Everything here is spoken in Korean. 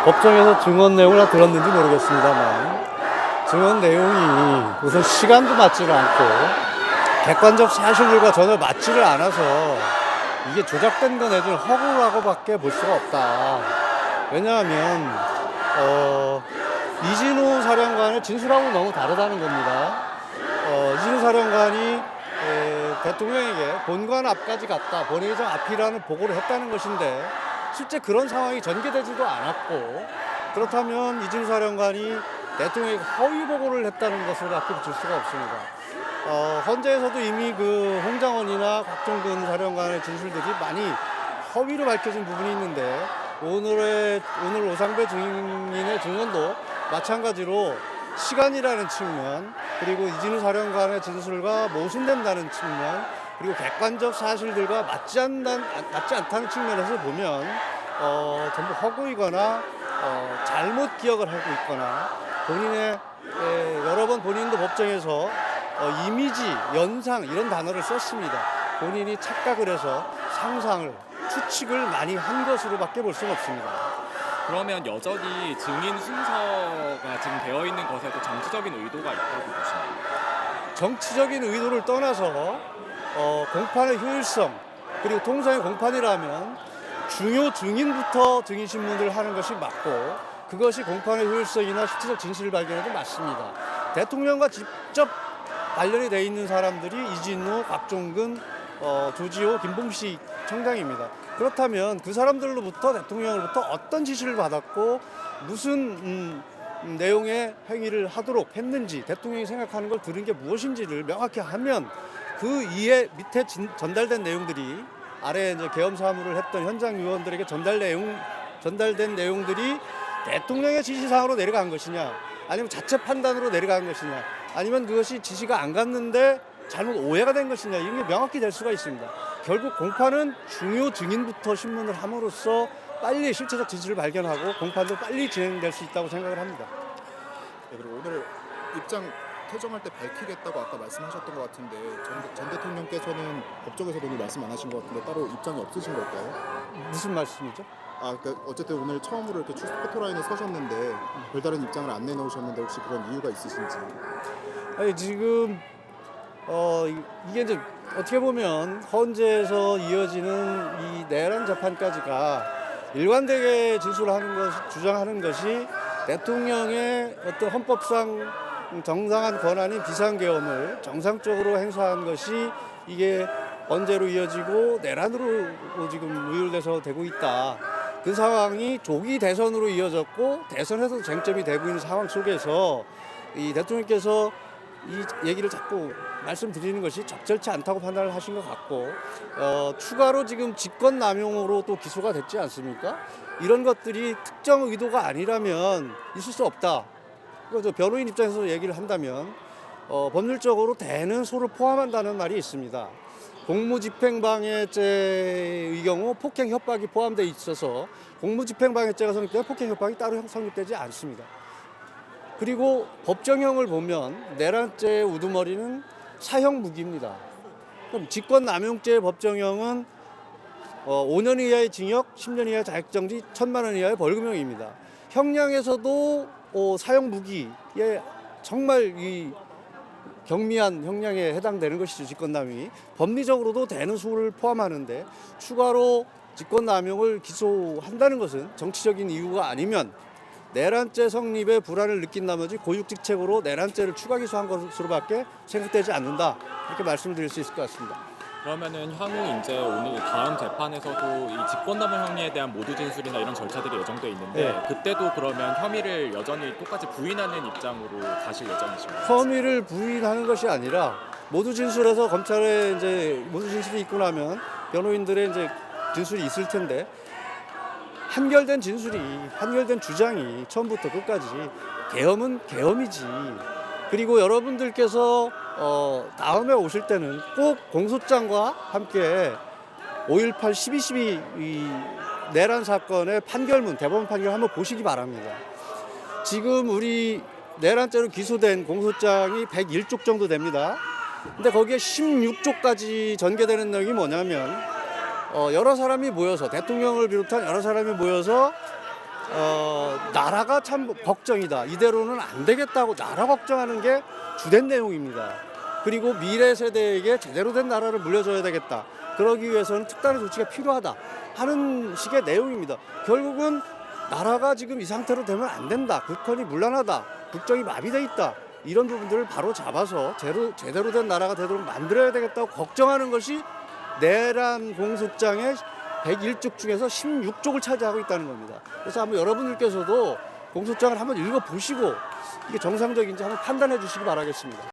법정에서 증언 내용을 다 들었는지 모르겠습니다만 증언 내용이 우선 시간도 맞지를 않고 객관적 사실들과 전혀 맞지를 않아서 이게 조작된 거 내지는 허구라고밖에 볼 수가 없다. 왜냐하면 이진우 사령관의 진술하고 너무 다르다는 겁니다. 이진우 사령관이 대통령에게 본관 앞까지 갔다, 본회의장 앞이라는 보고를 했다는 것인데 실제 그런 상황이 전개되지도 않았고, 그렇다면 이진우 사령관이 대통령에게 허위 보고를 했다는 것으로밖에 붙일 수가 없습니다. 헌재에서도 이미 그 홍장원이나 곽종근 사령관의 진술들이 많이 허위로 밝혀진 부분이 있는데 오늘 오상배 증인의 증언도 마찬가지로 시간이라는 측면, 그리고 이진우 사령관의 진술과 모순된다는 측면, 그리고 객관적 사실들과 맞지 않다는 측면에서 보면 전부 허구이거나 잘못 기억을 하고 있거나 본인의 여러 번 본인도 법정에서 이미지, 연상 이런 단어를 썼습니다. 본인이 착각을 해서 상상을, 추측을 많이 한 것으로밖에 볼 수는 없습니다. 그러면 여전히 증인 순서가 지금 되어 있는 것에도 정치적인 의도가 있다고 보시나요? 정치적인 의도를 떠나서 공판의 효율성, 그리고 통상의 공판이라면 중요 증인부터 증인 신문을 하는 것이 맞고, 그것이 공판의 효율성이나 실질적 진실을 발견해도 맞습니다. 대통령과 직접 관련이 돼 있는 사람들이 이진우, 곽종근, 조지호, 김봉식 청장입니다. 그렇다면 그 사람들로부터 대통령으로부터 어떤 지시를 받았고 무슨 내용의 행위를 하도록 했는지, 대통령이 생각하는 걸 들은 게 무엇인지를 명확히 하면 그 이에 밑에 전달된 내용들이, 아래 이제 계엄 사무를 했던 현장 요원들에게 전달된 내용들이 대통령의 지시사항으로 내려간 것이냐, 아니면 자체 판단으로 내려간 것이냐, 아니면 그것이 지시가 안 갔는데 잘못 오해가 된 것이냐, 이런 게 명확히 될 수가 있습니다. 결국 공판은 중요 증인부터 신문을 함으로써 빨리 실체적 진실을 발견하고 공판도 빨리 진행될 수 있다고 생각을 합니다. 네, 그리고 오늘 입장 퇴정할 때 밝히겠다고 아까 말씀하셨던 것 같은데 전 대통령께서는 법정에서도 오늘 말씀 안 하신 것 같은데 따로 입장이 없으신 걸까요? 무슨 말씀이죠? 그러니까 어쨌든 오늘 처음으로 이렇게 추스 포토라인에 서셨는데 별다른 입장을 안 내놓으셨는데 혹시 그런 이유가 있으신지? 아니, 지금 이게 이제 어떻게 보면 헌재에서 이어지는 이 내란 재판까지가 일관되게 주장하는 것이 대통령의 어떤 헌법상 정당한 권한인 비상계엄을 정상적으로 행사한 것이 이게 언제로 이어지고 내란으로 지금 의율돼서 되고 있다. 그 상황이 조기 대선으로 이어졌고 대선에서도 쟁점이 되고 있는 상황 속에서 이 대통령께서 이 얘기를 자꾸 말씀드리는 것이 적절치 않다고 판단을 하신 것 같고, 추가로 지금 직권남용으로 또 기소가 됐지 않습니까? 이런 것들이 특정 의도가 아니라면 있을 수 없다. 그래서 변호인 입장에서 얘기를 한다면 법률적으로 대는 소를 포함한다는 말이 있습니다. 공무집행방해죄의 경우 폭행 협박이 포함되어 있어서 공무집행방해죄가 성립되면 폭행 협박이 따로 성립되지 않습니다. 그리고 법정형을 보면 내란죄의 우두머리는 사형 무기입니다. 그럼 직권남용죄의 법정형은 5년 이하의 징역, 10년 이하의 자격정지, 1,000만 원 이하의 벌금형입니다. 형량에서도 사형 무기에 정말 이 경미한 형량에 해당되는 것이죠. 직권남용이 법리적으로도 되는 수를 포함하는데 추가로 직권남용을 기소한다는 것은 정치적인 이유가 아니면 내란죄 성립에 불안을 느낀 나머지 고육직책으로 내란죄를 추가 기소한 것으로밖에 생각되지 않는다, 이렇게 말씀드릴 수 있을 것 같습니다. 그러면은 향후 이제 오늘 다음 재판에서도 이 직권남용 혐의에 대한 모두 진술이나 이런 절차들이 예정돼 있는데 네. 그때도 그러면 혐의를 여전히 똑같이 부인하는 입장으로 가실 예정이신가요? 혐의를 부인하는 것이 아니라 모두 진술에서 검찰에 이제 모두 진술이 있고 나면 변호인들의 이제 진술이 있을 텐데, 한결된 주장이 처음부터 끝까지 계엄은 계엄이지. 그리고 여러분들께서 다음에 오실 때는 꼭 공소장과 함께 5.18 12.12 이 내란 사건의 판결문, 대법원 판결 한번 보시기 바랍니다. 지금 우리 내란죄로 기소된 공소장이 101쪽 정도 됩니다. 근데 거기에 16쪽까지 전개되는 내용이 뭐냐면 여러 사람이 모여서, 대통령을 비롯한 여러 사람이 모여서 나라가 참 걱정이다. 이대로는 안 되겠다고 나라 걱정하는 게 주된 내용입니다. 그리고 미래 세대에게 제대로 된 나라를 물려줘야 되겠다. 그러기 위해서는 특단의 조치가 필요하다 하는 식의 내용입니다. 결국은 나라가 지금 이 상태로 되면 안 된다. 국헌이 문란하다. 국정이 마비돼 있다. 이런 부분들을 바로 잡아서 제대로 된 나라가 되도록 만들어야 되겠다고 걱정하는 것이 내란 공소장의 101쪽 중에서 16쪽을 차지하고 있다는 겁니다. 그래서 한번 여러분들께서도 공소장을 한번 읽어보시고 이게 정상적인지 한번 판단해 주시기 바라겠습니다.